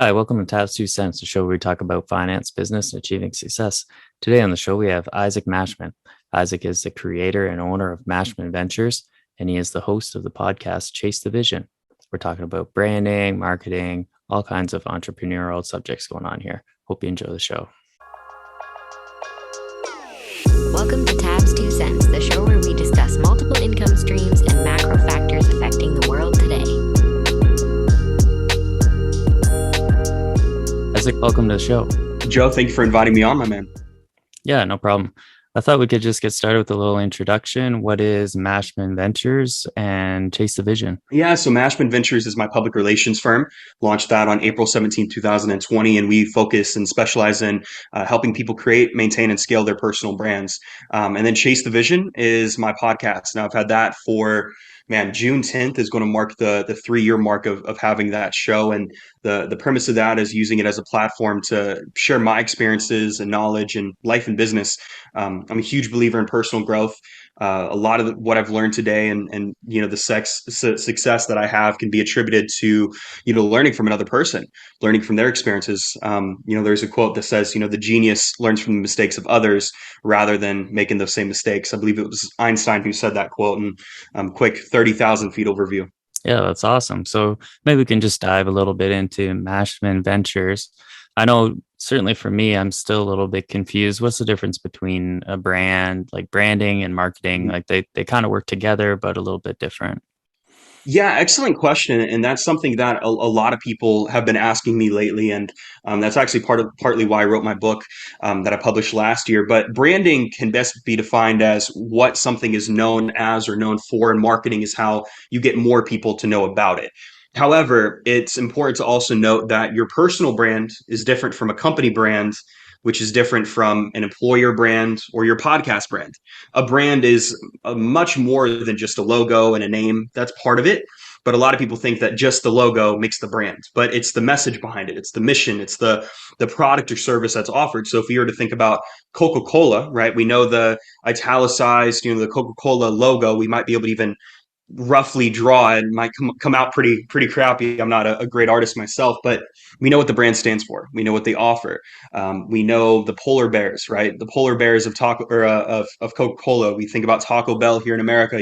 Hi, welcome to Tabs 2 Cents, the show where we talk about finance, business, and achieving success. Today on the show, we have Isaac Mashman. Isaac is the creator and owner of Mashman Ventures, and he is the host of the podcast Chase the Vision. We're talking about branding, marketing, all kinds of entrepreneurial subjects going on here. Hope you enjoy the show. Welcome to Tabs 2 Cents, the show where we discuss multiple income streams and macro factors affecting the world today. Isaac, welcome to the show. Joe, thank you for inviting me on, my man. Yeah, no problem. I thought we could just get started with a little introduction. What is Mashman Ventures and Chase the Vision? Yeah, so Mashman Ventures is my public relations firm. Launched that on April 17, 2020, and we focus and specialize in helping people create, maintain, and scale their personal brands. And then Chase the Vision is my podcast. Now, I've had that for June 10th is going to mark the 3-year mark of having that show. And the premise of that is using it as a platform to share my experiences and knowledge and life and business. I'm a huge believer in personal growth. A lot of what I've learned today and the success that I have can be attributed to, learning from another person, learning from their experiences. There's a quote that says, the genius learns from the mistakes of others rather than making those same mistakes. I believe it was Einstein who said that quote. And quick 30,000 feet overview. Yeah, that's awesome. So maybe we can just dive a little bit into Mashman Ventures. I know certainly for me, I'm still a little bit confused. What's the difference between a brand, like branding and marketing? Like they kind of work together, but a little bit different. Yeah, excellent question, and that's something that a lot of people have been asking me lately, and that's actually partly why I wrote my book that I published last year. But branding can best be defined as what something is known as or known for, and marketing is how you get more people to know about it. However, it's important to also note that your personal brand is different from a company brand, which is different from an employer brand or your podcast brand. A brand is much more than just a logo and a name. That's part of it. But a lot of people think that just the logo makes the brand, but it's the message behind it. It's the mission. It's the product or service that's offered. So if you were to think about Coca-Cola, right? We know the italicized, the Coca-Cola logo. We might be able to even roughly draw it. Might come out pretty crappy. I'm not a great artist myself, but we know what the brand stands for. We know what they offer. We know the polar bears, right? The polar bears of of Coca-Cola. We think about Taco Bell here in America.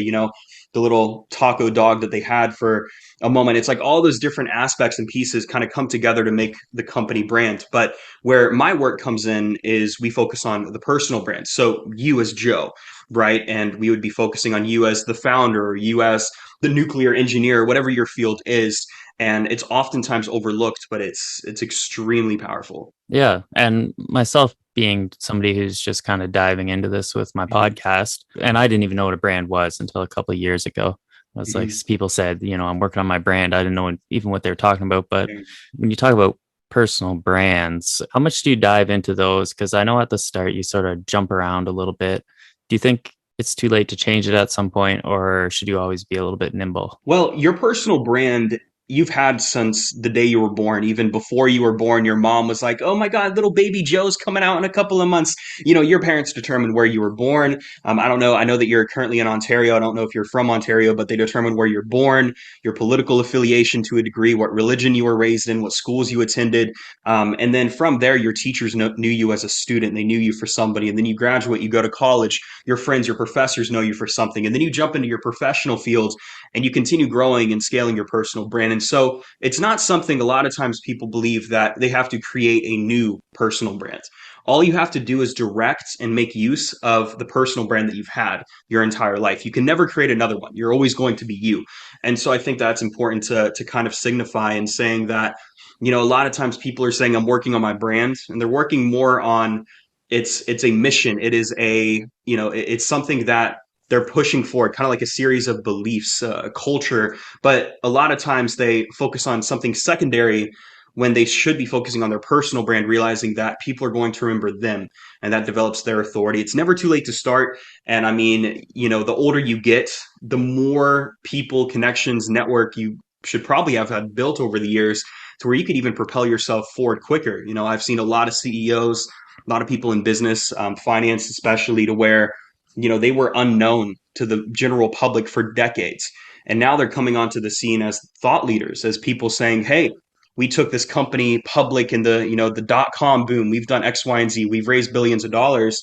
The little taco dog that they had for a moment. It's like all those different aspects and pieces kind of come together to make the company brand. But where my work comes in is we focus on the personal brand. So you as Joe, right? And we would be focusing on you as the founder, or you as the nuclear engineer, whatever your field is. And it's oftentimes overlooked, but it's extremely powerful. Yeah. And myself being somebody who's just kind of diving into this with my podcast, and I didn't even know what a brand was until a couple of years ago. I was like, people said, I'm working on my brand. I didn't know even what they were talking about. But when you talk about personal brands, how much do you dive into those? Because I know at the start you sort of jump around a little bit. Do you think it's too late to change it at some point, or should you always be a little bit nimble? Well, your personal brand you've had since the day you were born. Even before you were born, your mom was like, "Oh my God, little baby Joe's coming out in a couple of months." Your parents determined where you were born. I don't know. I know that you're currently in Ontario. I don't know if you're from Ontario, but they determined where you're born, your political affiliation to a degree, what religion you were raised in, what schools you attended. And then from there, your teachers knew you as a student. They knew you for somebody. And then you graduate, you go to college, your friends, your professors know you for something. And then you jump into your professional fields and you continue growing and scaling your personal brand. And so it's not something a lot of times people believe that they have to create a new personal brand. All you have to do is direct and make use of the personal brand that you've had your entire life. You can never create another one. You're always going to be you. And so I think that's important to kind of signify in saying that, a lot of times people are saying I'm working on my brand, and they're working more on it's a mission. It is it's something that they're pushing forward, kind of like a series of beliefs, culture. But a lot of times they focus on something secondary when they should be focusing on their personal brand, realizing that people are going to remember them and that develops their authority. It's never too late to start. And I mean, the older you get, the more people, connections, network you should probably have had built over the years to where you could even propel yourself forward quicker. I've seen a lot of CEOs, a lot of people in business, finance especially, to where they were unknown to the general public for decades. And now they're coming onto the scene as thought leaders, as people saying, hey, we took this company public in the, the dot-com boom. We've done X, Y, and Z. We've raised billions of dollars,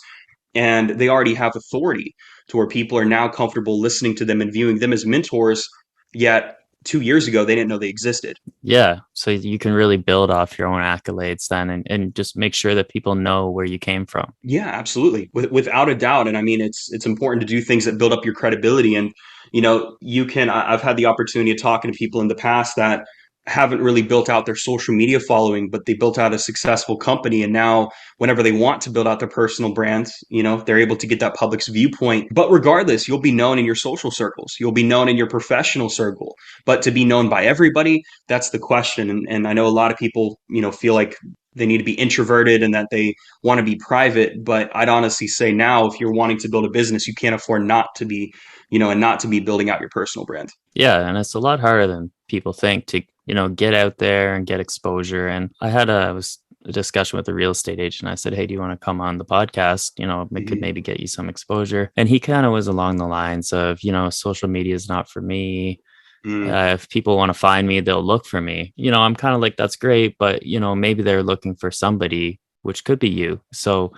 and they already have authority to where people are now comfortable listening to them and viewing them as mentors. Yet 2 years ago, they didn't know they existed. Yeah. So you can really build off your own accolades then, and just make sure that people know where you came from. Yeah, absolutely. Without a doubt. And I mean, it's important to do things that build up your credibility. And, I've had the opportunity of talking to people in the past that haven't really built out their social media following, but they built out a successful company. And now whenever they want to build out their personal brands, they're able to get that public's viewpoint. But regardless, you'll be known in your social circles. You'll be known in your professional circle. But to be known by everybody, that's the question. And I know a lot of people, feel like they need to be introverted and that they want to be private. But I'd honestly say now, if you're wanting to build a business, you can't afford not to be, and not to be building out your personal brand. Yeah. And it's a lot harder than people think to, get out there and get exposure. And I had a discussion with a real estate agent. I said, hey, do you want to come on the podcast? It could maybe get you some exposure. And he kind of was along the lines of, social media is not for me. If people want to find me, they'll look for me. I'm kind of like, that's great, but maybe they're looking for somebody, which could be you. So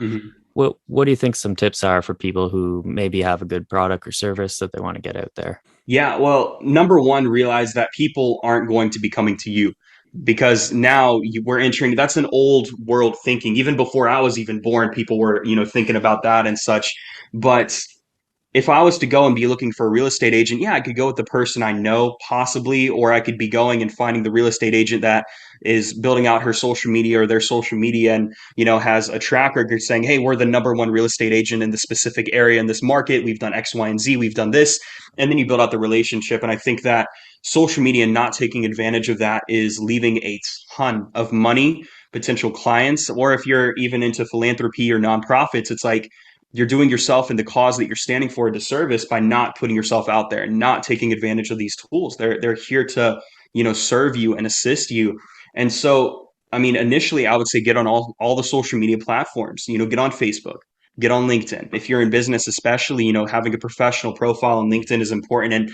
what do you think some tips are for people who maybe have a good product or service that they want to get out there? Yeah, well, number one, realize that people aren't going to be coming to you, because now we're entering, that's an old world thinking. Even before I was even born, people were, thinking about that and such. But if I was to go and be looking for a real estate agent, yeah, I could go with the person I know possibly, or I could be going and finding the real estate agent that is building out her social media or their social media and, has a track record saying, hey, we're the number one real estate agent in this specific area in this market. We've done X, Y, and Z. We've done this. And then you build out the relationship. And I think that social media not taking advantage of that is leaving a ton of money, potential clients, or if you're even into philanthropy or nonprofits, it's like, you're doing yourself and the cause that you're standing for a disservice by not putting yourself out there and not taking advantage of these tools. They're here to, serve you and assist you. And so, I mean, initially I would say get on all the social media platforms, get on Facebook, get on LinkedIn. If you're in business, especially, having a professional profile on LinkedIn is important. And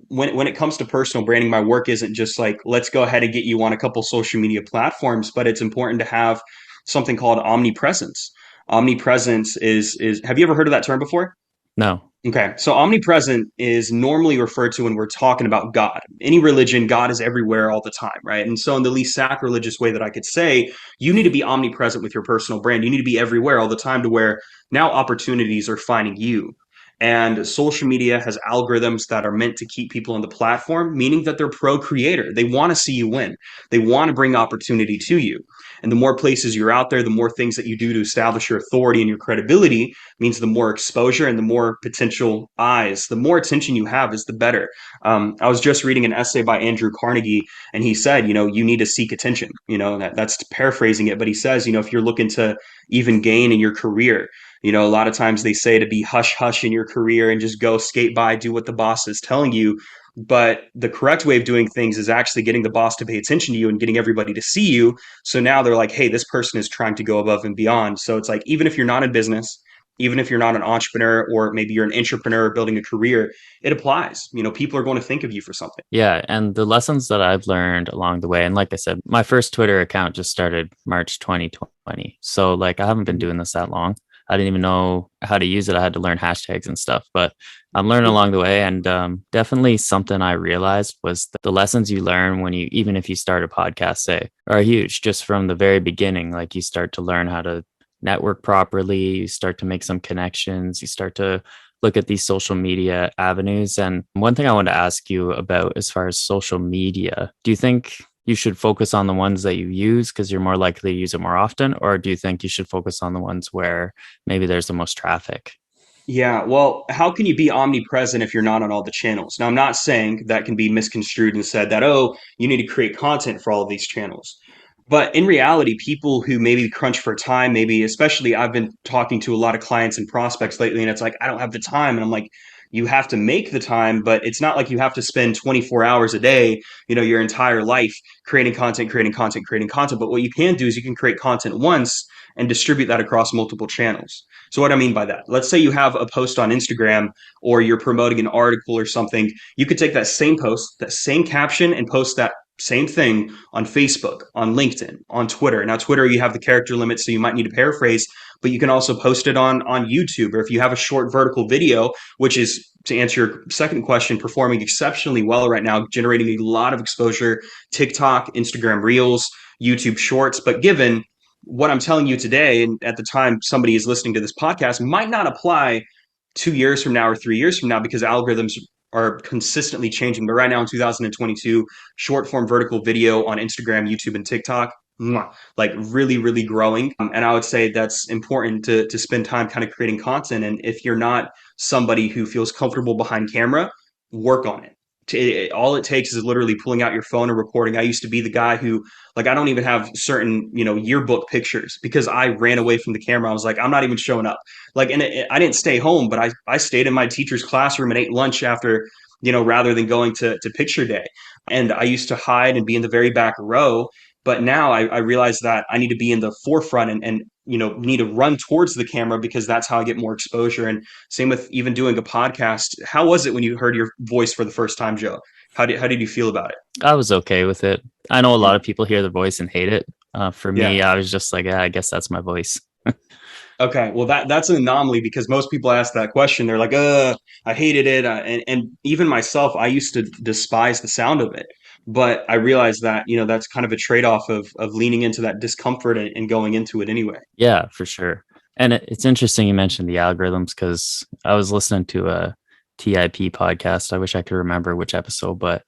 when it comes to personal branding, my work isn't just like, let's go ahead and get you on a couple social media platforms, but it's important to have something called omnipresence. Omnipresence is have you ever heard of that term before? No. Okay, so omnipresent is normally referred to when we're talking about God. Any religion, God is everywhere all the time, right? And so in the least sacrilegious way that I could say, you need to be omnipresent with your personal brand. You need to be everywhere all the time to where now opportunities are finding you. And social media has algorithms that are meant to keep people on the platform, meaning that they're pro-creator. They want to see you win. They want to bring opportunity to you. And the more places you're out there, the more things that you do to establish your authority and your credibility means the more exposure and the more potential eyes, the more attention you have is the better. I was just reading an essay by Andrew Carnegie, and he said, you need to seek attention. That's paraphrasing it, but he says, if you're looking to even gain in your career, a lot of times they say to be hush hush in your career and just go skate by, do what the boss is telling you. But the correct way of doing things is actually getting the boss to pay attention to you and getting everybody to see you. So now they're like, hey, this person is trying to go above and beyond. So it's like, even if you're not in business, even if you're not an entrepreneur, or maybe you're an entrepreneur building a career, it applies. People are going to think of you for something. Yeah. And the lessons that I've learned along the way, and like I said, my first Twitter account just started March 2020. So like I haven't been doing this that long. I didn't even know how to use it. I had to learn hashtags and stuff, but I'm learning along the way. And definitely something I realized was that the lessons you learn when even if you start a podcast, say, are huge just from the very beginning. Like you start to learn how to network properly. You start to make some connections. You start to look at these social media avenues. And one thing I want to ask you about as far as social media, do you think you should focus on the ones that you use because you're more likely to use it more often? Or do you think you should focus on the ones where maybe there's the most traffic? Yeah, well, how can you be omnipresent if you're not on all the channels? Now, I'm not saying that can be misconstrued and said that, oh, you need to create content for all of these channels. But in reality, people who maybe crunch for time, maybe especially I've been talking to a lot of clients and prospects lately, and it's like, I don't have the time. And I'm like, you have to make the time, but it's not like you have to spend 24 hours a day, your entire life creating content, creating content, creating content. But what you can do is you can create content once and distribute that across multiple channels. So what I mean by that, let's say you have a post on Instagram or you're promoting an article or something. You could take that same post, that same caption, and post that Same thing on Facebook, on LinkedIn, on Twitter. Now, Twitter, you have the character limit, so you might need to paraphrase, but you can also post it on YouTube. Or if you have a short vertical video, which is, to answer your second question, performing exceptionally well right now, generating a lot of exposure, TikTok, Instagram Reels, YouTube Shorts. But given what I'm telling you today, and at the time somebody is listening to this podcast, might not apply 2 years from now or 3 years from now because algorithms are consistently changing. But right now in 2022, short form vertical video on Instagram, YouTube, and TikTok, like really, really growing. And I would say that's important to spend time kind of creating content. And if you're not somebody who feels comfortable behind camera, work on it. All it takes is literally pulling out your phone and recording. I used to be the guy who, like, I don't even have certain, yearbook pictures because I ran away from the camera. I was like, I'm not even showing up. Like, and I didn't stay home, but I stayed in my teacher's classroom and ate lunch after, rather than going to picture day. And I used to hide and be in the very back row. But now I realize that I need to be in the forefront and need to run towards the camera because that's how I get more exposure. And same with even doing a podcast. How was it when you heard your voice for the first time, Joe? How did you feel about it? I was okay with it. I know a lot of people hear the voice and hate it. For me, Yeah. I was just like, yeah, I guess that's my voice. Okay, well that's an anomaly because most people ask that question. They're like, I hated it," and even myself, I used to despise the sound of it. But I realized that that's kind of a trade off of leaning into that discomfort and going into it anyway. Yeah, for sure. And it's interesting you mentioned the algorithms because I was listening to a TIP podcast. I wish I could remember which episode, but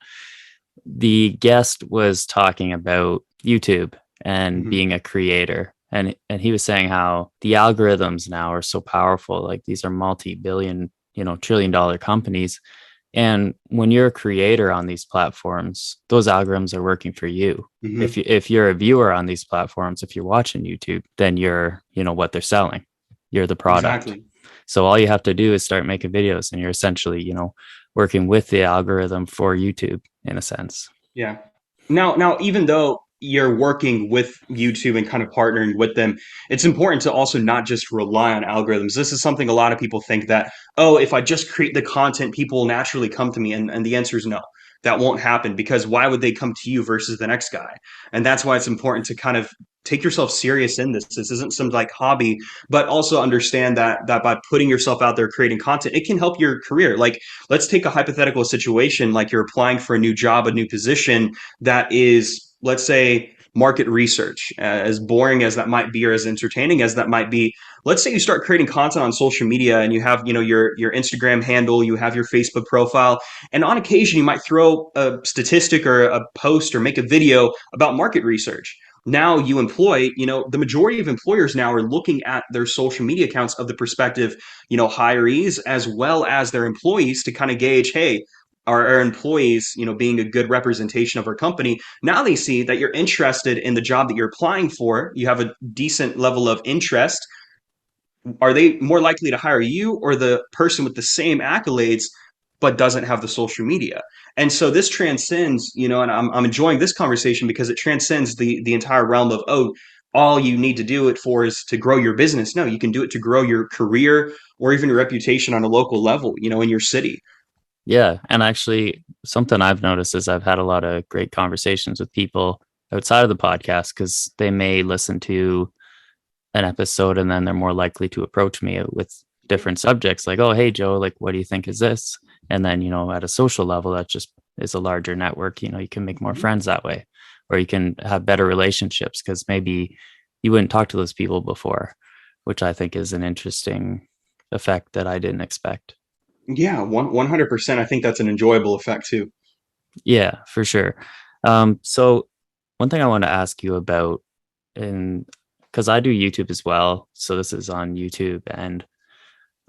the guest was talking about YouTube and Mhm. being a creator. And he was saying how the algorithms now are so powerful. Like these are multi-billion, trillion-dollar companies. And when you're a creator on these platforms, those algorithms are working for you. Mhm. If you're a viewer on these platforms, if you're watching YouTube, then you're, what they're selling. You're the product. Exactly. So all you have to do is start making videos and you're essentially, working with the algorithm for YouTube in a sense. Yeah. Now, even though you're working with YouTube and kind of partnering with them, it's important to also not just rely on algorithms. This is something a lot of people think that, oh, if I just create the content, people will naturally come to me. And the answer is no, that won't happen because why would they come to you versus the next guy? And that's why it's important to kind of take yourself serious in this. This isn't some like hobby, but also understand that by putting yourself out there creating content, it can help your career. Like let's take a hypothetical situation like you're applying for a new job, a new position that is, let's say, market research. As boring as that might be, or as entertaining as that might be, let's say you start creating content on social media and you have, your Instagram handle, you have your Facebook profile, and on occasion you might throw a statistic or a post or make a video about market research. Now you employ, the majority of employers now are looking at their social media accounts of the prospective, hirees as well as their employees to kind of gauge, hey, are our employees, being a good representation of our company. Now they see that you're interested in the job that you're applying for. You have a decent level of interest. Are they more likely to hire you or the person with the same accolades but doesn't have the social media? And so this transcends, and I'm enjoying this conversation because it transcends the entire realm of, oh, all you need to do it for is to grow your business. No, you can do it to grow your career or even your reputation on a local level, in your city. Yeah. And actually, something I've noticed is I've had a lot of great conversations with people outside of the podcast because they may listen to an episode and then they're more likely to approach me with different subjects like, oh, hey, Joe, like, what do you think is this? And then, at a social level, that just is a larger network. You can make more friends that way, or you can have better relationships because maybe you wouldn't talk to those people before, which I think is an interesting effect that I didn't expect. Yeah, 100%. I think that's an enjoyable effect too. Yeah, for sure. So one thing I want to ask you about, and because I do YouTube as well, so this is on YouTube and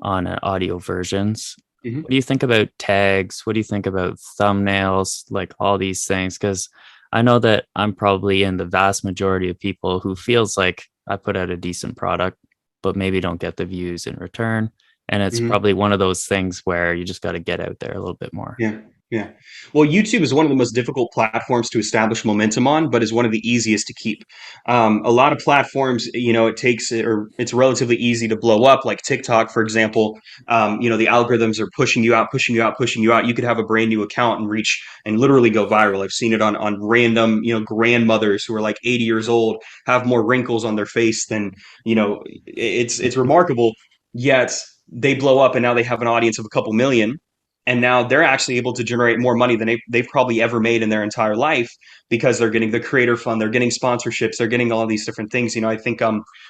on audio versions. Mhm. What do you think about tags? What do you think about thumbnails? Like all these things? Because I know that I'm probably in the vast majority of people who feels like I put out a decent product, but maybe don't get the views in return. And it's Mhm. probably one of those things where you just got to get out there a little bit more. Yeah. Yeah. Well, YouTube is one of the most difficult platforms to establish momentum on, but is one of the easiest to keep. A lot of platforms, it takes or it's relatively easy to blow up, like TikTok, for example. The algorithms are pushing you out, pushing you out, pushing you out. You could have a brand new account and reach and literally go viral. I've seen it on random, grandmothers who are like 80 years old, have more wrinkles on their face than, it's remarkable. Yet they blow up and now they have an audience of a couple million, and now they're actually able to generate more money than they've probably ever made in their entire life because they're getting the creator fund, they're getting sponsorships, they're getting all these different things. I think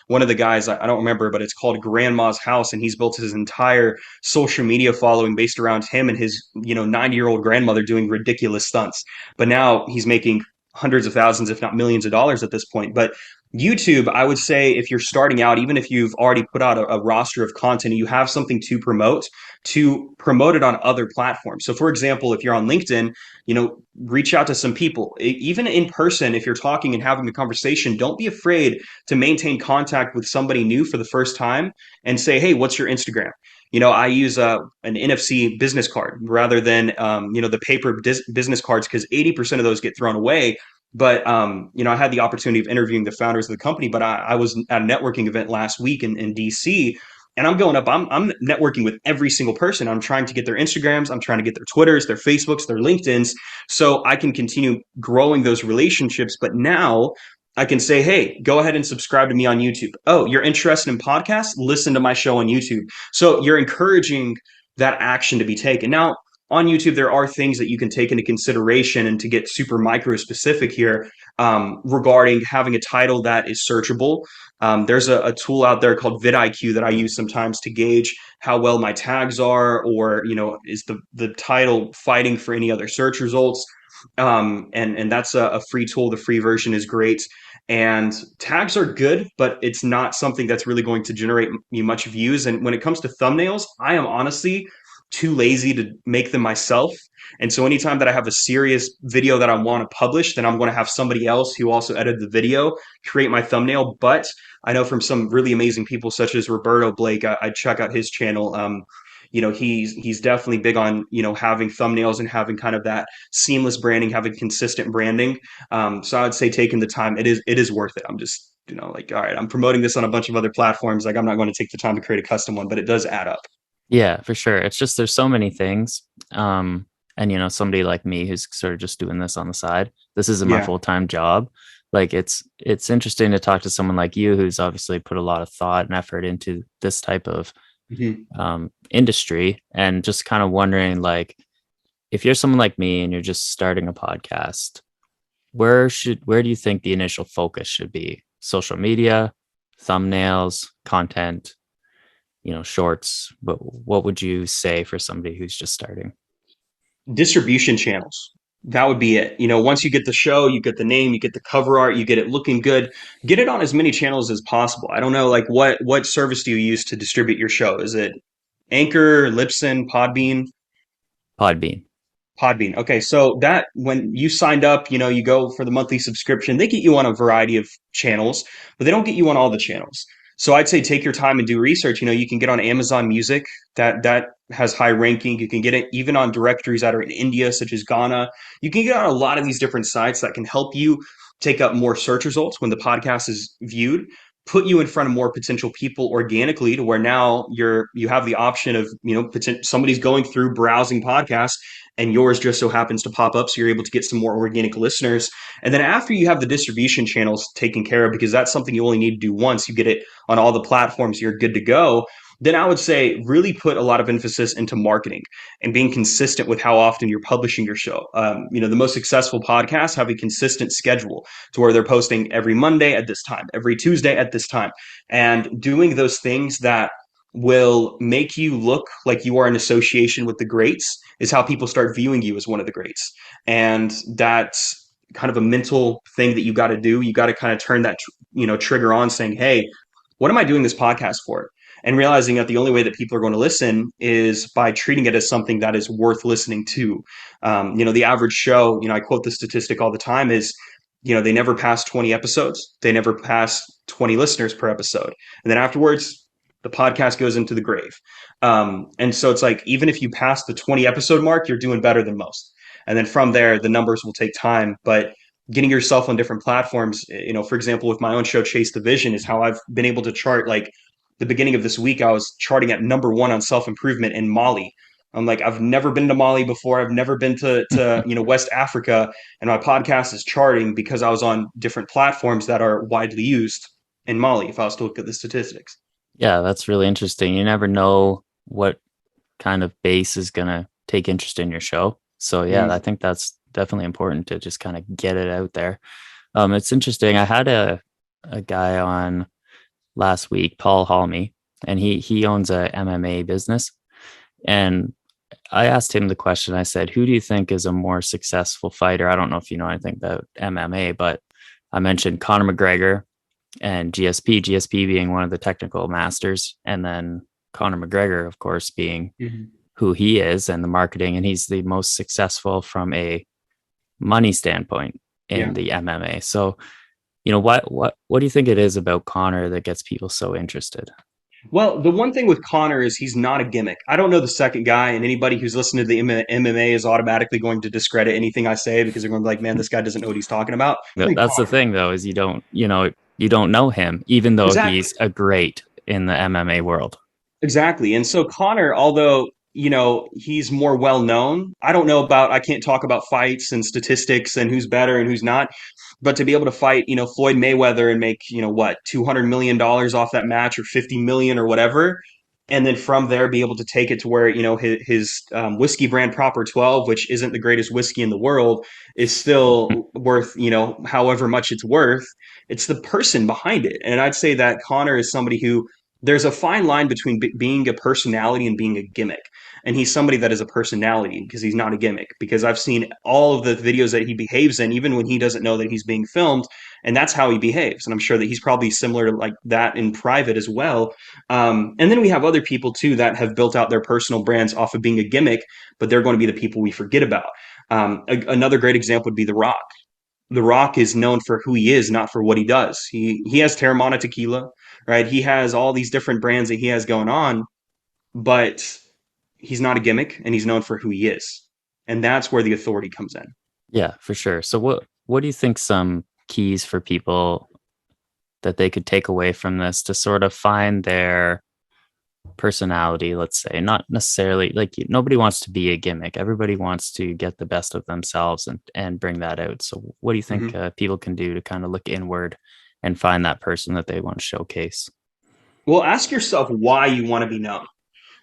one of the guys, I don't remember, but it's called Grandma's House, and he's built his entire social media following based around him and his 90-year-old grandmother doing ridiculous stunts. But now he's making hundreds of thousands, if not millions of dollars at this point. But YouTube, I would say, if you're starting out, even if you've already put out a roster of content and you have something to promote it on other platforms. So, for example, if you're on LinkedIn, reach out to some people, even in person. If you're talking and having a conversation, don't be afraid to maintain contact with somebody new for the first time and say, "Hey, what's your Instagram?" I use an NFC business card rather than the paper business cards, because 80% of those get thrown away. But I had the opportunity of interviewing the founders of the company. But I was at a networking event last week in DC, and I'm going up. I'm networking with every single person. I'm trying to get their Instagrams. I'm trying to get their Twitters, their Facebooks, their LinkedIn's, so I can continue growing those relationships. But now I can say, hey, go ahead and subscribe to me on YouTube. Oh, you're interested in podcasts? Listen to my show on YouTube. So you're encouraging that action to be taken. Now, on YouTube, there are things that you can take into consideration, and to get super micro specific here, regarding having a title that is searchable. There's a tool out there called vidIQ that I use sometimes to gauge how well my tags are, or is the title fighting for any other search results. And that's a free tool. The free version is great. And tags are good, but it's not something that's really going to generate me much views. And when it comes to thumbnails, I am honestly too lazy to make them myself. And so anytime that I have a serious video that I want to publish, then I'm going to have somebody else who also edited the video create my thumbnail. But I know from some really amazing people such as Roberto Blake, I check out his channel. He's definitely big on having thumbnails and having kind of that seamless branding, having consistent branding. So I would say taking the time, it is worth it. I'm just like, all right, I'm promoting this on a bunch of other platforms. Like, I'm not going to take the time to create a custom one, but it does add up. Yeah, for sure. It's just there's so many things. And somebody like me who's sort of just doing this on the side. This isn't my Yeah. full-time job. Like it's interesting to talk to someone like you who's obviously put a lot of thought and effort into this type of industry, and just kind of wondering, like, if you're someone like me and you're just starting a podcast, where do you think the initial focus should be? Social media, thumbnails, content, shorts? What would you say for somebody who's just starting? Distribution channels. That would be it. Once you get the show, you get the name, you get the cover art, you get it looking good, get it on as many channels as possible. I don't know, like, what service do you use to distribute your show? Is it Anchor, Libsyn, Podbean? Podbean. Podbean. Okay, so that when you signed up, you go for the monthly subscription, they get you on a variety of channels, but they don't get you on all the channels. So I'd say take your time and do research. You can get on Amazon Music, that has high ranking. You can get it even on directories that are in India, such as Ghana. You can get on a lot of these different sites that can help you take up more search results when the podcast is viewed, put you in front of more potential people organically, to where now you have the option of somebody's going through browsing podcasts and yours just so happens to pop up, so you're able to get some more organic listeners. And then after you have the distribution channels taken care of, because that's something you only need to do once, you get it on all the platforms, you're good to go. Then I would say really put a lot of emphasis into marketing and being consistent with how often you're publishing your show. The most successful podcasts have a consistent schedule to where they're posting every Monday at this time, every Tuesday at this time, and doing those things that will make you look like you are in association with the greats is how people start viewing you as one of the greats. And that's kind of a mental thing that you got to do. You got to kind of turn that trigger on, saying, hey, what am I doing this podcast for? And realizing that the only way that people are going to listen is by treating it as something that is worth listening to. The average show, I quote the statistic all the time, is they never pass 20 episodes. They never pass 20 listeners per episode. And then afterwards, the podcast goes into the grave. And so it's like, even if you pass the 20 episode mark, you're doing better than most. And then from there, the numbers will take time. But getting yourself on different platforms, for example, with my own show, Chase the Vision, is how I've been able to chart. Like the beginning of this week, I was charting at #1 on self-improvement in Mali. I'm like, I've never been to Mali before. I've never been to West Africa, and my podcast is charting because I was on different platforms that are widely used in Mali. If I was to look at the statistics. Yeah, that's really interesting. You never know what kind of base is going to take interest in your show. So yeah, I think that's definitely important to just kind of get it out there. It's interesting. I had a guy on last week, Paul Halmy, and he owns a MMA business. And I asked him the question. I said, who do you think is a more successful fighter? I don't know if you know anything about MMA, but I mentioned Conor McGregor and GSP being one of the technical masters, and then Conor McGregor, of course, being who he is and the marketing, and he's the most successful from a money standpoint in the MMA. So, what do you think it is about Conor that gets people so interested? Well, the one thing with Conor is he's not a gimmick. I don't know the second guy, and anybody who's listening to the MMA is automatically going to discredit anything I say because they're going to be like, man, this guy doesn't know what he's talking about. That's the thing, though, is you don't know him, even though he's a great in the MMA world. Exactly. And so Conor, although, he's more well known, I can't talk about fights and statistics and who's better and who's not. But to be able to fight, Floyd Mayweather and make, $200 million off that match, or 50 million or whatever, and then from there be able to take it to where, his whiskey brand Proper 12, which isn't the greatest whiskey in the world, is still worth, however much it's worth. It's the person behind it. And I'd say that Conor is somebody who, there's a fine line between being a personality and being a gimmick. And he's somebody that is a personality because he's not a gimmick. Because I've seen all of the videos that he behaves in, even when he doesn't know that he's being filmed, and that's how he behaves. And I'm sure that he's probably similar to like that in private as well. And then we have other people too that have built out their personal brands off of being a gimmick, but they're going to be the people we forget about. Another great example would be The Rock. The Rock is known for who he is, not for what he does. He has Terramana Tequila, right? He has all these different brands that he has going on, but he's not a gimmick, and he's known for who he is. And that's where the authority comes in. Yeah, for sure. So what do you think some keys for people that they could take away from this to sort of find their personality, let's say? Not necessarily like nobody wants to be a gimmick. Everybody wants to get the best of themselves and bring that out. So what do you think people can do to kind of look inward and find that person that they want to showcase? Well, ask yourself why you want to be known.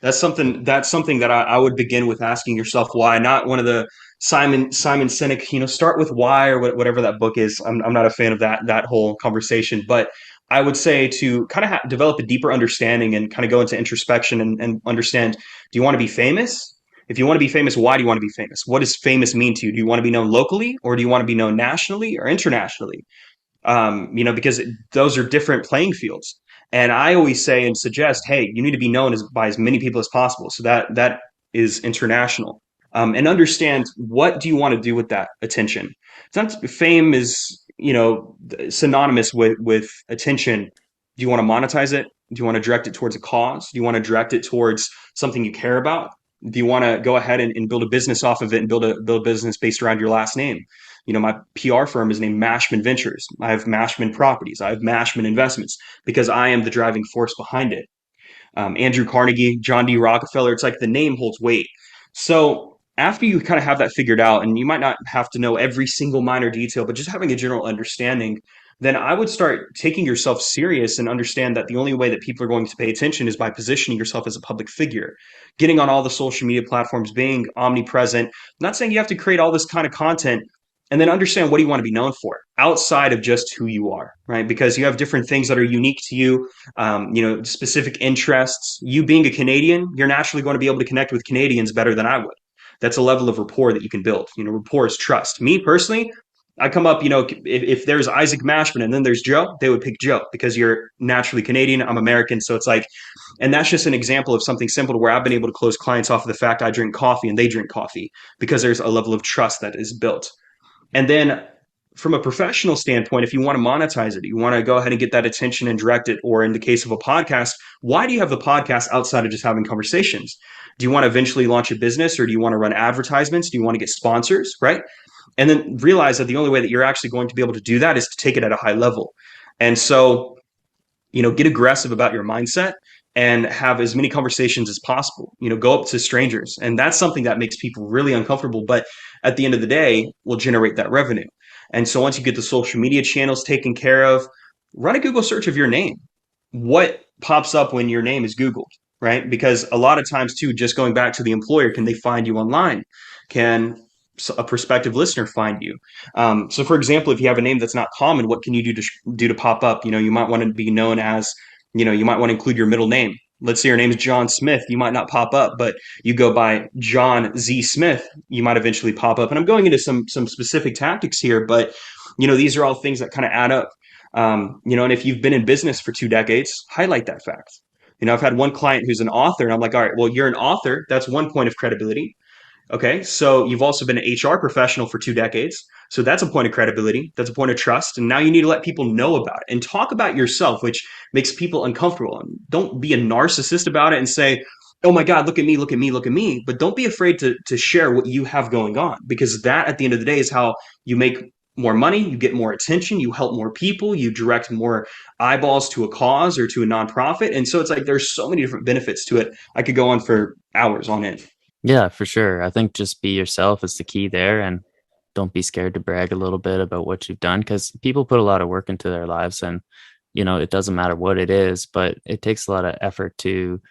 That's something that I would begin with, asking yourself why. Not one of the Simon Sinek, start with why, or whatever that book is. I'm not a fan of that whole conversation, but I would say to kind of develop a deeper understanding and kind of go into introspection and understand, do you want to be famous? If you want to be famous, why do you want to be famous? What does famous mean to you? Do you want to be known locally, or do you want to be known nationally or internationally? Because those are different playing fields. And I always say and suggest, hey, you need to be known by as many people as possible. So that is international. And understand, what do you want to do with that attention? It's not, fame is, synonymous with attention. Do you want to monetize it? Do you want to direct it towards a cause? Do you want to direct it towards something you care about? Do you want to go ahead and build a business off of it and build a business based around your last name? My PR firm is named Mashman Ventures. I have Mashman Properties. I have Mashman Investments because I am the driving force behind it. Andrew Carnegie, John D. Rockefeller, it's like the name holds weight. So after you kind of have that figured out, and you might not have to know every single minor detail, but just having a general understanding, then I would start taking yourself serious and understand that the only way that people are going to pay attention is by positioning yourself as a public figure, getting on all the social media platforms, being omnipresent. I'm not saying you have to create all this kind of content, and then understand, what do you want to be known for outside of just who you are, right? Because you have different things that are unique to you, specific interests. You being a Canadian, you're naturally going to be able to connect with Canadians better than I would. That's a level of rapport that you can build. Rapport is trust. Me personally, I come up, if there's Isaac Mashman and then there's Joe, they would pick Joe because you're naturally Canadian. I'm American. So it's like, and that's just an example of something simple to where I've been able to close clients off of the fact I drink coffee and they drink coffee, because there's a level of trust that is built. And then from a professional standpoint, if you want to monetize it, you want to go ahead and get that attention and direct it, or in the case of a podcast, why do you have the podcast outside of just having conversations? Do you want to eventually launch a business, or do you want to run advertisements? Do you want to get sponsors, right? And then realize that the only way that you're actually going to be able to do that is to take it at a high level. And so, get aggressive about your mindset and have as many conversations as possible. Go up to strangers. And that's something that makes people really uncomfortable, but at the end of the day will generate that revenue. And so once you get the social media channels taken care of, run a Google search of your name. What pops up when your name is Googled, right? Because a lot of times too, just going back to the employer, can they find you online? Can a prospective listener find you? So, for example, if you have a name that's not common, what can you do to pop up? You might want to be known as, you might want to include your middle name. Let's say your name is John Smith. You might not pop up, but you go by John Z Smith. You might eventually pop up. And I'm going into some specific tactics here, but these are all things that kind of add up. And if you've been in business for 2 decades, highlight that fact. I've had one client who's an author, and I'm like, all right, well, you're an author. That's one point of credibility. Okay, so you've also been an HR professional for 2 decades. So that's a point of credibility. That's a point of trust. And now you need to let people know about it and talk about yourself, which makes people uncomfortable. And don't be a narcissist about it and say, oh my God, look at me, look at me, look at me. But don't be afraid to share what you have going on, because that at the end of the day is how you make more money, you get more attention, you help more people, you direct more eyeballs to a cause or to a nonprofit. And so it's like there's so many different benefits to it. I could go on for hours on end. Yeah, for sure. I think just be yourself is the key there, and don't be scared to brag a little bit about what you've done, because people put a lot of work into their lives, and it doesn't matter what it is, but it takes a lot of effort to,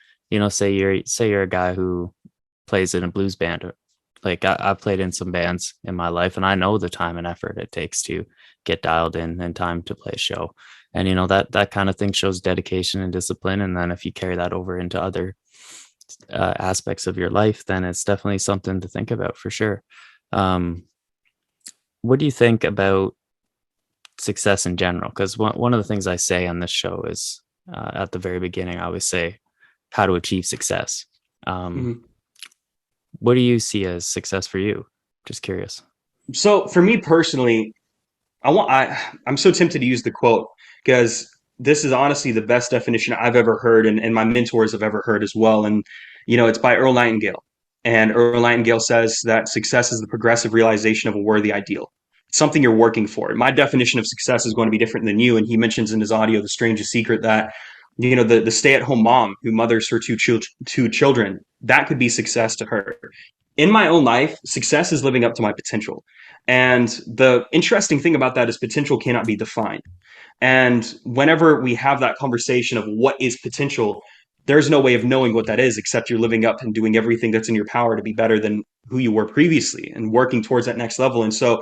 say you're a guy who plays in a blues band. Like I've played in some bands in my life, and I know the time and effort it takes to get dialed in and time to play a show. And that kind of thing shows dedication and discipline. And then if you carry that over into other aspects of your life, then it's definitely something to think about for sure. Um, what do you think about success in general? Because one of the things I say on this show is at the very beginning, I always say how to achieve success. Mhm. What do you see as success for you? Just curious. So for me personally, I'm so tempted to use the quote, because this is honestly the best definition I've ever heard, and my mentors have ever heard as well. And it's by Earl Nightingale. And Earl Nightingale says that success is the progressive realization of a worthy ideal. It's something you're working for. My definition of success is going to be different than you. And he mentions in his audio, The Strangest Secret, that the stay-at-home mom who mothers her two children, that could be success to her. In my own life, success is living up to my potential. And the interesting thing about that is potential cannot be defined. And whenever we have that conversation of what is potential, there's no way of knowing what that is except you're living up and doing everything that's in your power to be better than who you were previously and working towards that next level. And so,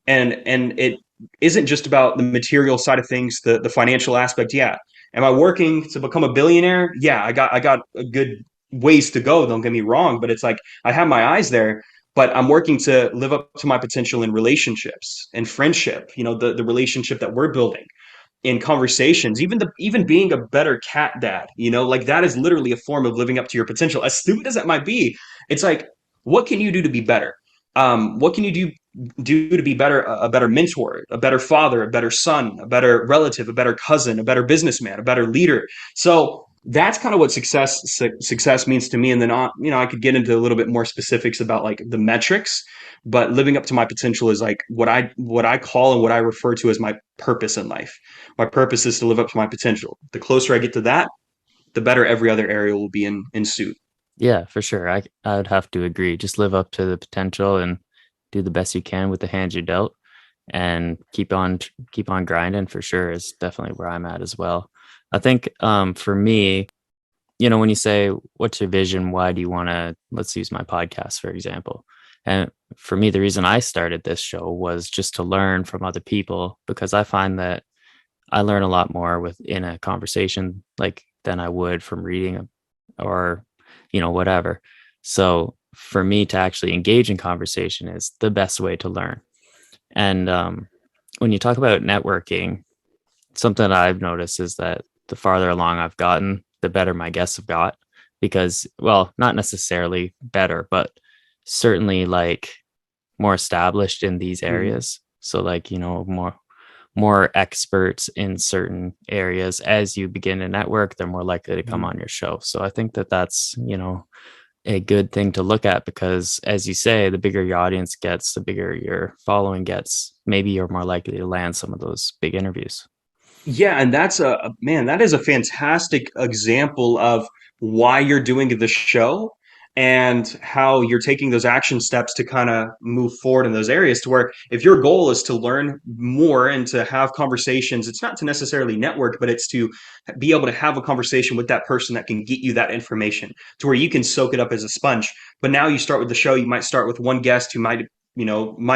and it isn't just about the material side of things, the financial aspect. Yeah. Am I working to become a billionaire? Yeah, I got a good ways to go. Don't get me wrong, but it's like I have my eyes there, but I'm working to live up to my potential in relationships and friendship. The relationship that we're building in conversations, even being a better cat dad. Like that is literally a form of living up to your potential. As stupid as that might be, it's like, what can you do to be better? What can you do to be better, a better mentor, a better father, a better son, a better relative, a better cousin, a better businessman, a better leader? So that's kind of what success means to me. And then I could get into a little bit more specifics about like the metrics, but living up to my potential is like what I call and what I refer to as my purpose in life. My purpose is to live up to my potential. The closer I get to that, the better every other area will be in suit. Yeah, for sure. I'd have to agree. Just live up to the potential and do the best you can with the hands you're dealt, and keep on grinding for sure is definitely where I'm at as well. I think for me, when you say what's your vision, why do you want to, let's use my podcast for example. And for me, the reason I started this show was just to learn from other people, because I find that I learn a lot more within a conversation like than I would from reading or whatever. So for me to actually engage in conversation is the best way to learn. And when you talk about networking, something that I've noticed is that the farther along I've gotten, the better my guests have got, because, well, not necessarily better, but certainly like more established in these Mhm. areas. So like, more experts in certain areas. As you begin to network, they're more likely to come Mhm. on your show. So I think that that's, a good thing to look at, because as you say, the bigger your audience gets, the bigger your following gets, maybe you're more likely to land some of those big interviews. Yeah, and that's man, that is a fantastic example of why you're doing the show and how you're taking those action steps to kind of move forward in those areas to where if your goal is to learn more and to have conversations, it's not to necessarily network, but it's to be able to have a conversation with that person that can get you that information to where you can soak it up as a sponge. But now you start with the show, you might start with one guest who might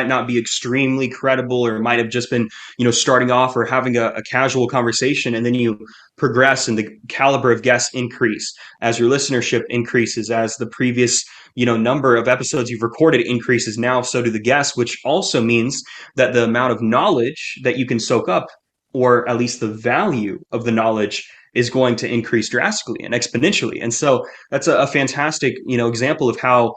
not be extremely credible or might have just been starting off or having a casual conversation, and then you progress and the caliber of guests increase as your listenership increases, as the previous number of episodes you've recorded increases. Now so do the guests, which also means that the amount of knowledge that you can soak up, or at least the value of the knowledge, is going to increase drastically and exponentially. And so that's a fantastic example of how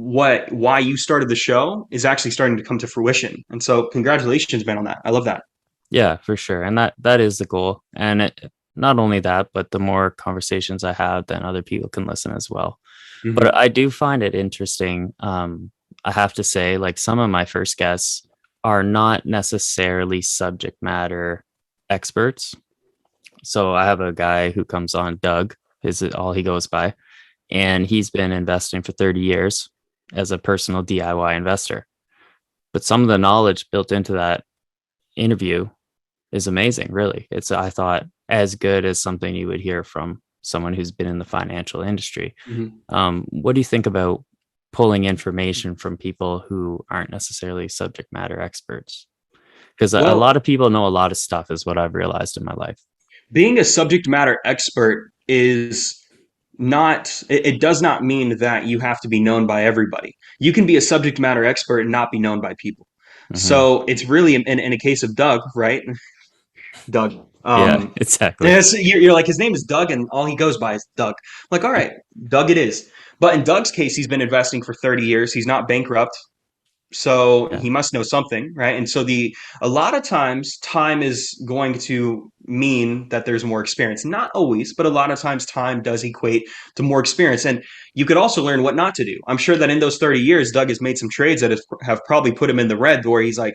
why you started the show is actually starting to come to fruition. And so congratulations, man, on that. I love that. Yeah, for sure. And that is the goal. And not only that, but the more conversations I have, then other people can listen as well. Mm-hmm. But I do find it interesting. I have to say, like, some of my first guests are not necessarily subject matter experts. So I have a guy who comes on, Doug, is all he goes by, and he's been investing for 30 years as a personal DIY investor. But some of the knowledge built into that interview is amazing, really. It's, I thought, as good as something you would hear from someone who's been in the financial industry. Mm-hmm. What do you think about pulling information from people who aren't necessarily subject matter experts? Because a lot of people know a lot of stuff, is what I've realized in my life. Being a subject matter expert is not, it does not mean that you have to be known by everybody. You can be a subject matter expert and not be known by people. Mm-hmm. So it's really in a case of Doug, right? Doug. Yeah, exactly. You're like, his name is Doug and all he goes by is Doug. I'm like, all right, Doug it is. But in Doug's case, he's been investing for 30 years. He's not bankrupt. So Yeah. he must know something, right? And so a lot of times time is going to mean that there's more experience. Not always, but a lot of times time does equate to more experience. And you could also learn what not to do. I'm sure that in those 30 years, Doug has made some trades that have probably put him in the red, where he's like,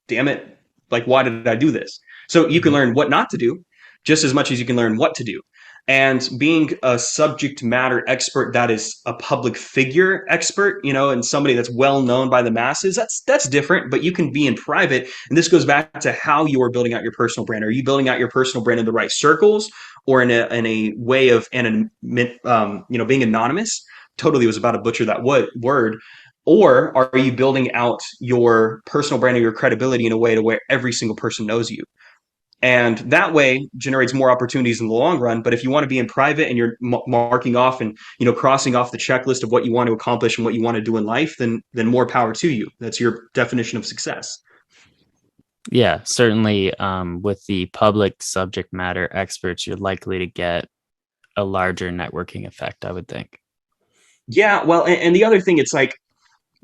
damn it, like, why did I do this? So you can learn what not to do just as much as you can learn what to do. And being a subject matter expert that is a public figure expert, and somebody that's well known by the masses, that's different. But you can be in private, and this goes back to how you are building out your personal brand. Are you building out your personal brand in the right circles, or in a way of being anonymous? Totally was about to butcher that word. Or are you building out your personal brand or your credibility in a way to where every single person knows you? And that way generates more opportunities in the long run. But if you want to be in private and you're marking off and crossing off the checklist of what you want to accomplish and what you want to do in life, then more power to you. That's your definition of success. Yeah, certainly. With the public subject matter experts, you're likely to get a larger networking effect, I would think. Yeah, well, and the other thing, it's like,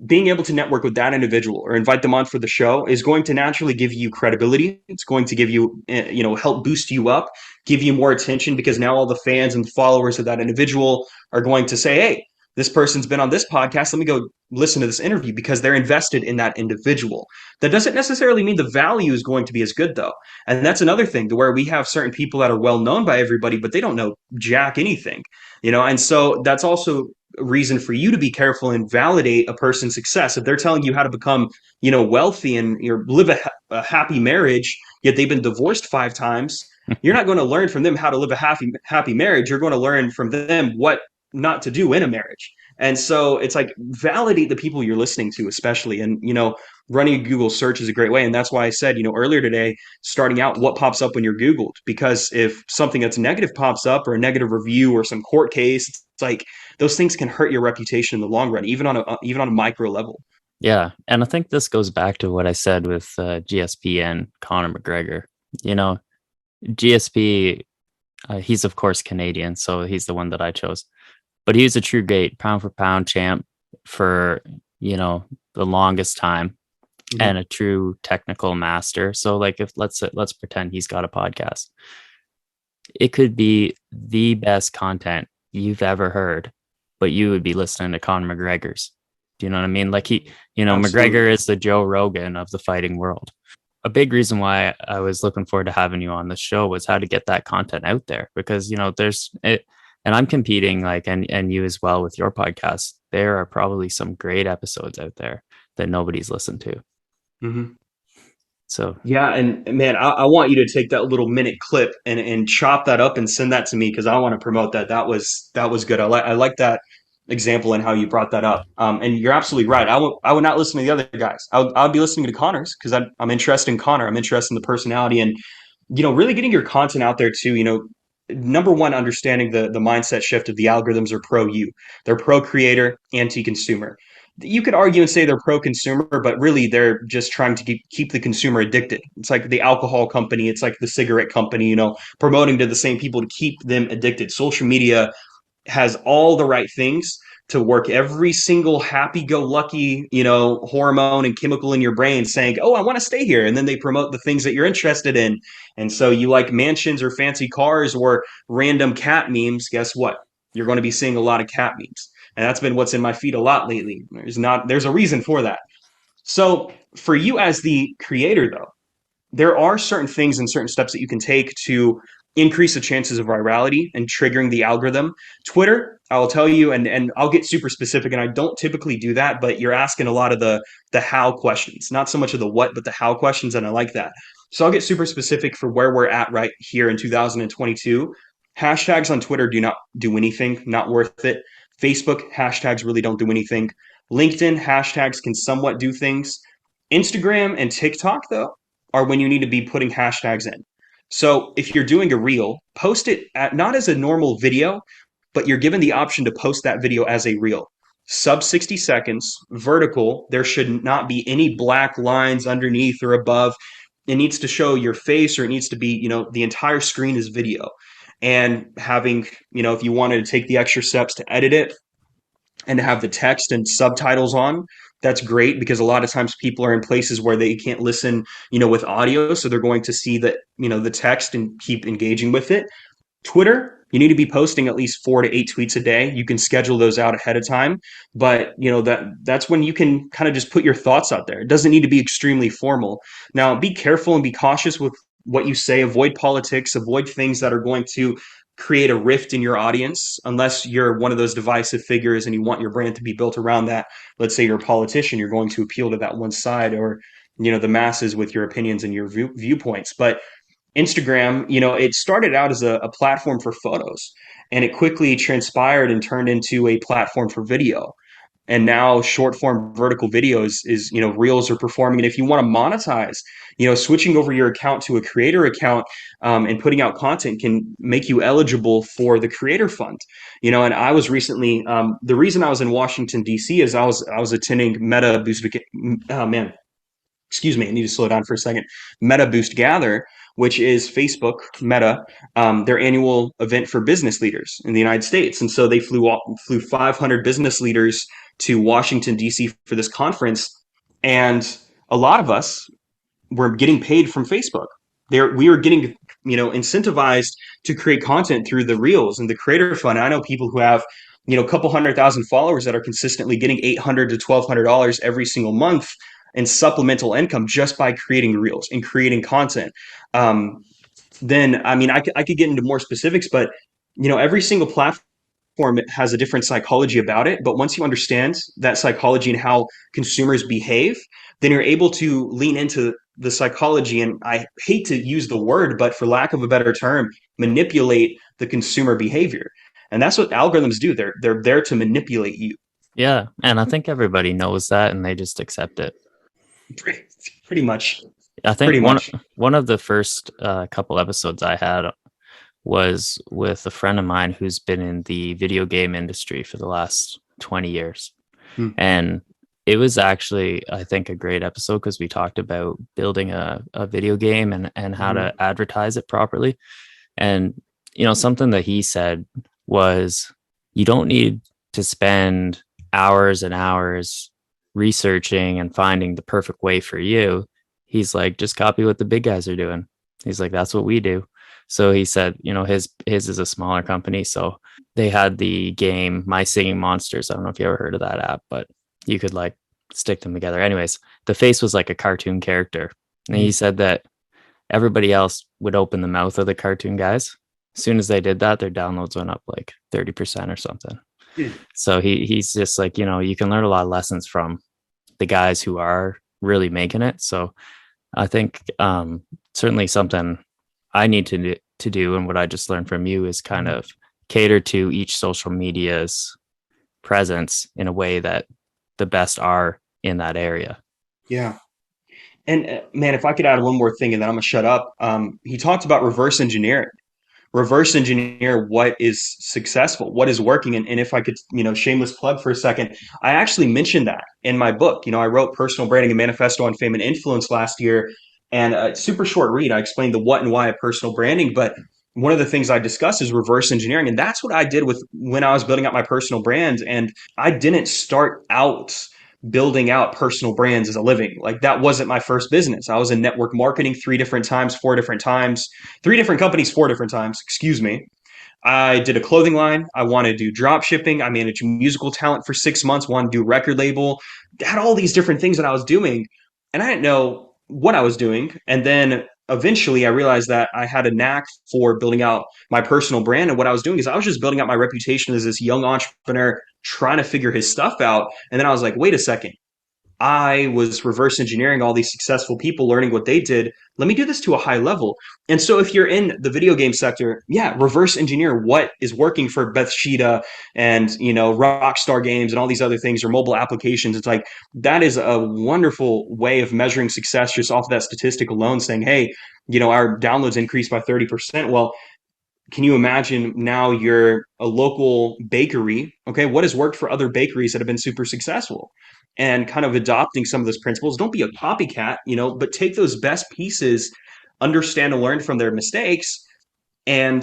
being able to network with that individual or invite them on for the show is going to naturally give you credibility. It's going to give you, help boost you up, give you more attention, because now all the fans and followers of that individual are going to say, hey, this person's been on this podcast. Let me go listen to this interview, because they're invested in that individual. That doesn't necessarily mean the value is going to be as good, though. And that's another thing, to where we have certain people that are well known by everybody, but they don't know jack anything, and so that's also reason for you to be careful and validate a person's success. If they're telling you how to become, wealthy and live a happy marriage, yet they've been divorced 5 times, you're not going to learn from them how to live a happy marriage. You're going to learn from them what not to do in a marriage. And so it's like, validate the people you're listening to, especially. And, running a Google search is a great way. And that's why I said, earlier today, starting out, what pops up when you're Googled? Because if something that's negative pops up, or a negative review or some court case, it's like, those things can hurt your reputation in the long run, even on a micro level. Yeah. And I think this goes back to what I said with GSP and Conor McGregor. GSP, he's of course Canadian, so he's the one that I chose. But he was a true great pound for pound champ for, the longest time, and a true technical master. So like, if let's pretend he's got a podcast, it could be the best content you've ever heard, but you would be listening to Conor McGregor's. Do you know what I mean? Like Absolutely. McGregor is the Joe Rogan of the fighting world. A big reason why I was looking forward to having you on the show was how to get that content out there, because there's it, and I'm competing, like, and you as well with your podcast. There are probably some great episodes out there that nobody's listened to. Mm-hmm. So Yeah, and man, I want you to take that little minute clip and chop that up and send that to me because I want to promote that. That was good. I like that example and how you brought that up. And you're absolutely right. I would not listen to the other guys. I would be listening to Connor's because I'm interested in Connor. I'm interested in the personality and really getting your content out there too. Number one, understanding the mindset shift of the algorithms are pro you. They're pro creator, anti consumer. You could argue and say they're pro consumer, but really they're just trying to keep the consumer addicted. It's like the alcohol company, it's like the cigarette company, promoting to the same people to keep them addicted. Social media has all the right things to work every single happy-go-lucky, hormone and chemical in your brain saying, "Oh, I want to stay here." And then they promote the things that you're interested in. And so you like mansions or fancy cars or random cat memes. Guess what? You're going to be seeing a lot of cat memes. And that's been what's in my feed a lot lately. There's a reason for that. So for you as the creator, though, there are certain things and certain steps that you can take to increase the chances of virality and triggering the algorithm. Twitter, I will tell you, and I'll get super specific, and I don't typically do that, but you're asking a lot of the how questions, not so much of the what, but the how questions, and I like that. So I'll get super specific for where we're at right here in 2022. Hashtags on Twitter do not do anything, not worth it. Facebook hashtags really don't do anything. LinkedIn hashtags can somewhat do things. Instagram and TikTok, though, are when you need to be putting hashtags in. So if you're doing a reel, post it not as a normal video, but you're given the option to post that video as a reel. Sub 60 seconds, vertical. There should not be any black lines underneath or above. It needs to show your face, or it needs to be, the entire screen is video. And having, if you wanted to take the extra steps to edit it, and to have the text and subtitles on, that's great because a lot of times people are in places where they can't listen, with audio. So they're going to see the text and keep engaging with it. Twitter, you need to be posting at least 4 to 8 tweets a day. You can schedule those out ahead of time, but that's when you can kind of just put your thoughts out there. It doesn't need to be extremely formal. Now, be careful and be cautious with what you say. Avoid politics, avoid things that are going to create a rift in your audience unless you're one of those divisive figures and you want your brand to be built around that. Let's say you're a politician, you're going to appeal to that one side, or the masses with your opinions and your viewpoints. But Instagram, it started out as a platform for photos, and it quickly transpired and turned into a platform for video. And now short form vertical videos is reels are performing. And if you want to monetize, switching over your account to a creator account, and putting out content can make you eligible for the creator fund. And I was recently, the reason I was in Washington, DC is I was attending Meta Boost. Oh man, excuse me, I need to slow down for a second. Meta Boost Gather, which is Facebook, Meta, their annual event for business leaders in the United States. And so they flew 500 business leaders to Washington, D.C. for this conference. And a lot of us were getting paid from Facebook. We were getting, incentivized to create content through the Reels and the Creator Fund. I know people who have, a couple 100,000 followers that are consistently getting $800 to $1,200 every single month and supplemental income just by creating reels and creating content. Then, I mean, I could get into more specifics, but every single platform has a different psychology about it. But once you understand that psychology and how consumers behave, then you're able to lean into the psychology. And I hate to use the word, but for lack of a better term, manipulate the consumer behavior. And that's what algorithms do. They're there to manipulate you. yeah, and I think everybody knows that, and they just accept it. Pretty much. I think Pretty much. one of the first couple episodes I had was with a friend of mine who's been in the video game industry for the last 20 years. And it was actually, I think, a great episode because we talked about building a video game and how to advertise it properly. And, something that he said was, you don't need to spend hours and hours researching and finding the perfect way for you. He's like, just copy what the big guys are doing. He's like, that's what we do. So he said, his is a smaller company. So they had the game My Singing Monsters. I don't know if you ever heard of that app, but you could like stick them together. Anyways, the face was like a cartoon character. And he said that everybody else would open the mouth of the cartoon guys. As soon as they did that, their downloads went up like 30% or something. So he's just like, you can learn a lot of lessons from the guys who are really making it. So I think certainly something I need to do, and what I just learned from you is kind of cater to each social media's presence in a way that the best are in that area. Yeah. And man, if I could add one more thing and then I'm gonna shut up. He talked about reverse engineer what is successful, what is working. And if I could, shameless plug for a second, I actually mentioned that in my book. I wrote Personal Branding and Manifesto on Fame and Influence last year, and a super short read. I explained the what and why of personal branding, but one of the things I discussed is reverse engineering. And that's what I did with when I was building out my personal brand. And I didn't start out building out personal brands as a living. Like that wasn't my first business. I was in network marketing three different companies, 4 different times, excuse me. I did a clothing line. I wanted to do drop shipping. I managed musical talent for 6 months, wanted to do a record label, had all these different things that I was doing. And I didn't know what I was doing. And then eventually I realized that I had a knack for building out my personal brand. And what I was doing is I was just building out my reputation as this young entrepreneur trying to figure his stuff out. And then I was like, wait a second. I was reverse engineering all these successful people, learning what they did. Let me do this to a high level. And so if you're in the video game sector, yeah, reverse engineer what is working for Bethesda and, Rockstar Games and all these other things or mobile applications. It's like that is a wonderful way of measuring success just off of that statistic alone, saying, hey, our downloads increased by 30%. Well, can you imagine now you're a local bakery? Okay, what has worked for other bakeries that have been super successful? And kind of adopting some of those principles. Don't be a copycat, but take those best pieces, understand and learn from their mistakes. And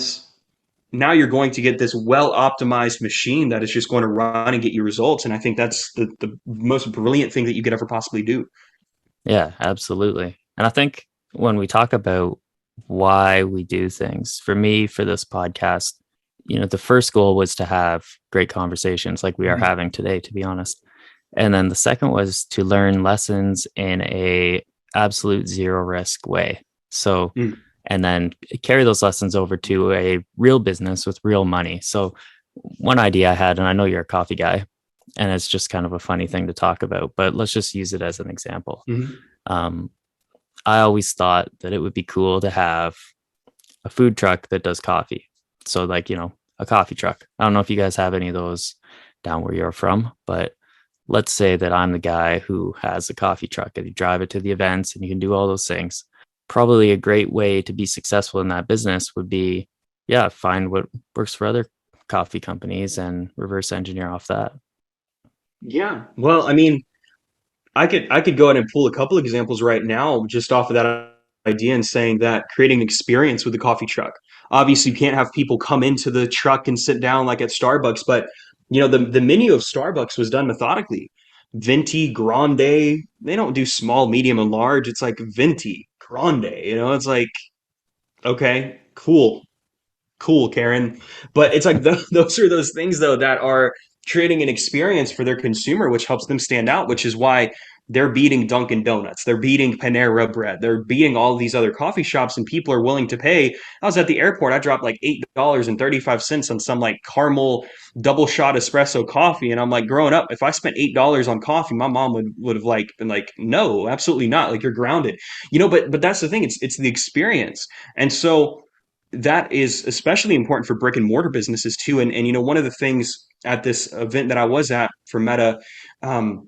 now you're going to get this well optimized machine that is just going to run and get you results. And I think that's the most brilliant thing that you could ever possibly do. Yeah, absolutely. And I think when we talk about why we do things, for me, for this podcast, the first goal was to have great conversations like we are having today, to be honest. And then the second was to learn lessons in a absolute zero risk way. So, and then carry those lessons over to a real business with real money. So one idea I had, and I know you're a coffee guy, and it's just kind of a funny thing to talk about, but let's just use it as an example. I always thought that it would be cool to have a food truck that does coffee. So like, a coffee truck. I don't know if you guys have any of those down where you're from, but let's say that I'm the guy who has a coffee truck and you drive it to the events and you can do all those things. Probably a great way to be successful in that business would be, find what works for other coffee companies and reverse engineer off that. Yeah. Well, I mean, I could go ahead and pull a couple of examples right now just off of that idea and saying that creating experience with the coffee truck. Obviously, you can't have people come into the truck and sit down like at Starbucks, but the menu of Starbucks was done methodically. Venti, grande. They don't do small, medium, and large. It's like venti, grande. It's like okay, cool, Karen. But it's like those are those things though that are creating an experience for their consumer, which helps them stand out. Which is why they're beating Dunkin' Donuts, they're beating Panera Bread, they're beating all these other coffee shops, and people are willing to pay. I was at the airport, I dropped like $8.35 on some like caramel double shot espresso coffee, and I'm like, growing up, if I spent $8 on coffee, my mom would have like been like, no, absolutely not. Like you're grounded, But that's the thing. It's the experience, and so that is especially important for brick and mortar businesses too. And one of the things at this event that I was at for Meta, um,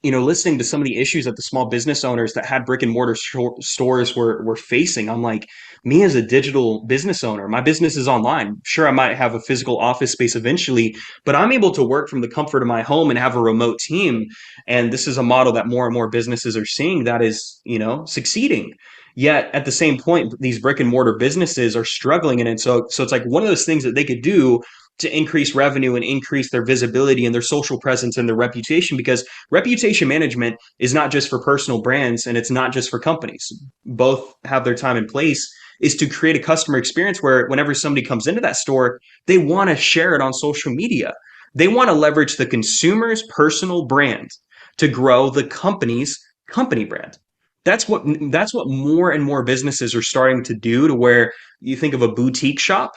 listening to some of the issues that the small business owners that had brick and mortar stores were facing, I'm like, me as a digital business owner, my business is online. Sure, I might have a physical office space eventually, but I'm able to work from the comfort of my home and have a remote team. And this is a model that more and more businesses are seeing that is, succeeding. Yet at the same point, these brick and mortar businesses are struggling. And so it's like one of those things that they could do to increase revenue and increase their visibility and their social presence and their reputation, because reputation management is not just for personal brands and it's not just for companies. Both have their time and place. is to create a customer experience where whenever somebody comes into that store, they want to share it on social media. They want to leverage the consumer's personal brand to grow the company's company brand. That's what more and more businesses are starting to do, to where you think of a boutique shop.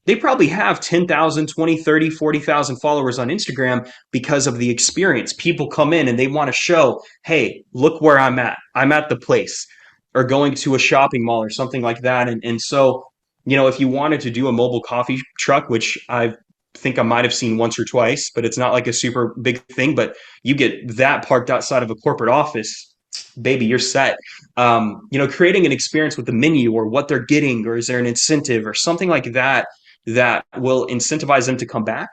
They probably have 10,000, 20, 30, 40,000 followers on Instagram because of the experience. People come in and they want to show, hey, look where I'm at. I'm at the place, or going to a shopping mall or something like that. And so, if you wanted to do a mobile coffee truck, which I think I might have seen once or twice, but it's not like a super big thing, but you get that parked outside of a corporate office, baby, you're set. Creating an experience with the menu or what they're getting, or is there an incentive or something like that that will incentivize them to come back.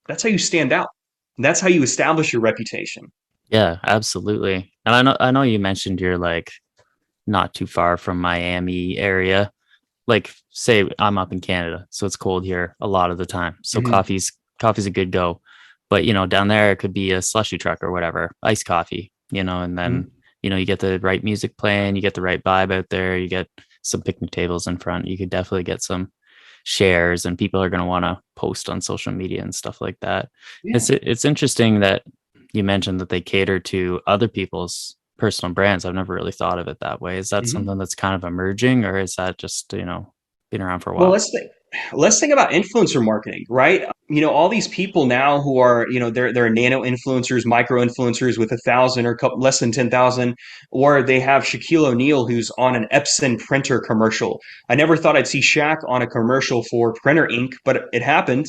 That's how you stand out. That's how you establish your reputation. Yeah, absolutely. And I know you mentioned you're like not too far from Miami area. Like say I'm up in Canada, so it's cold here a lot of the time. So Mm-hmm. coffee's a good go. But down there it could be a slushy truck or whatever, iced coffee, and then you get the right music playing, you get the right vibe out there, you get some picnic tables in front. You could definitely get some shares, and people are going to want to post on social media and stuff like that. Yeah. It's interesting that you mentioned that they cater to other people's personal brands. I've never really thought of it that way. Is that Mm-hmm. something that's kind of emerging, or is that just, been around for a Well, while? let's think about influencer marketing, right? All these people now who are, they're nano influencers, micro influencers with 1,000 or less than 10,000, or they have Shaquille O'Neal who's on an Epson printer commercial. I never thought I'd see Shaq on a commercial for printer ink, but it happened.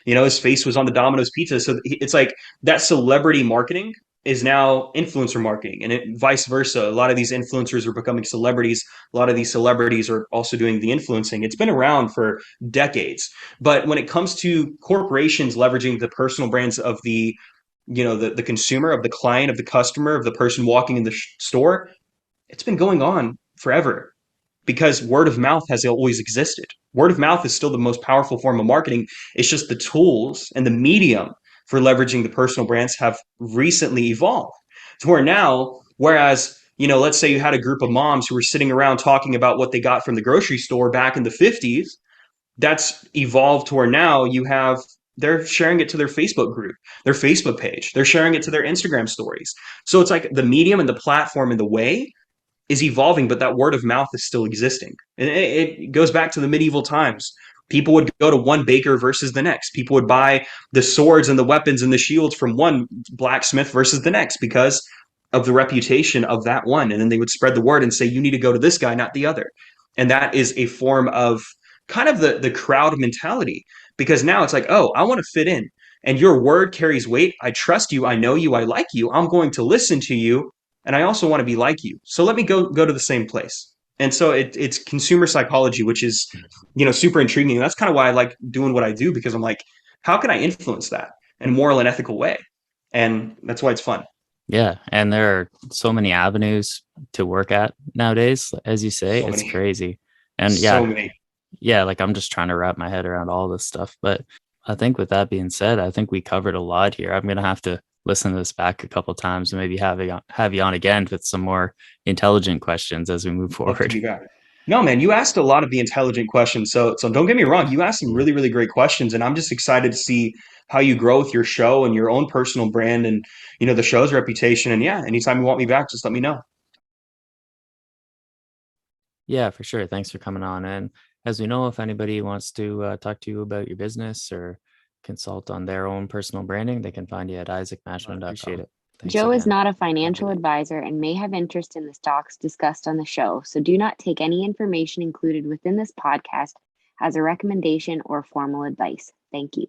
His face was on the Domino's pizza. So it's like that celebrity marketing is now influencer marketing, and vice versa. A lot of these influencers are becoming celebrities. A lot of these celebrities are also doing the influencing. It's been around for decades. But when it comes to corporations leveraging the personal brands of the consumer, of the client, of the customer, of the person walking in the store, it's been going on forever, because word of mouth has always existed. Word of mouth is still the most powerful form of marketing. It's just the tools and the medium for leveraging the personal brands have recently evolved to where now, whereas, let's say you had a group of moms who were sitting around talking about what they got from the grocery store back in the 50s, that's evolved to where now they're sharing it to their Facebook group, their Facebook page, they're sharing it to their Instagram stories. So it's like the medium and the platform and the way is evolving, but that word of mouth is still existing. And it goes back to the medieval times. People would go to one baker versus the next. People would buy the swords and the weapons and the shields from one blacksmith versus the next because of the reputation of that one. And then they would spread the word and say, you need to go to this guy, not the other. And that is a form of kind of the crowd mentality, because now it's like, oh, I want to fit in. And your word carries weight. I trust you. I know you. I like you. I'm going to listen to you, and I also want to be like you. So let me go to the same place. And so it's consumer psychology, which is super intriguing. And that's kind of why I like doing what I do, because I'm like, how can I influence that in a moral and ethical way? And that's why it's fun. Yeah, and there are so many avenues to work at nowadays, as you say. So It's many, crazy. And so many. yeah, like I'm just trying to wrap my head around all this stuff. But I think with that being said, I think we covered a lot here. I'm gonna have to listen to this back a couple times and maybe have you on again with some more intelligent questions as we move Love to forward. be back. No, man, you asked a lot of the intelligent questions. So don't get me wrong. You asked some Yeah. really, really great questions, and I'm just excited to see how you grow with your show and your own personal brand, and the show's reputation. And yeah, anytime you want me back, just let me know. Yeah, for sure. Thanks for coming on. And as we know, if anybody wants to talk to you about your business or consult on their own personal branding, they can find you at isaacmashman.com. Appreciate it. Thanks Joe is again. not a Have a good financial day. advisor and may have interest in the stocks discussed on the show, so do not take any information included within this podcast as a recommendation or formal advice. Thank you.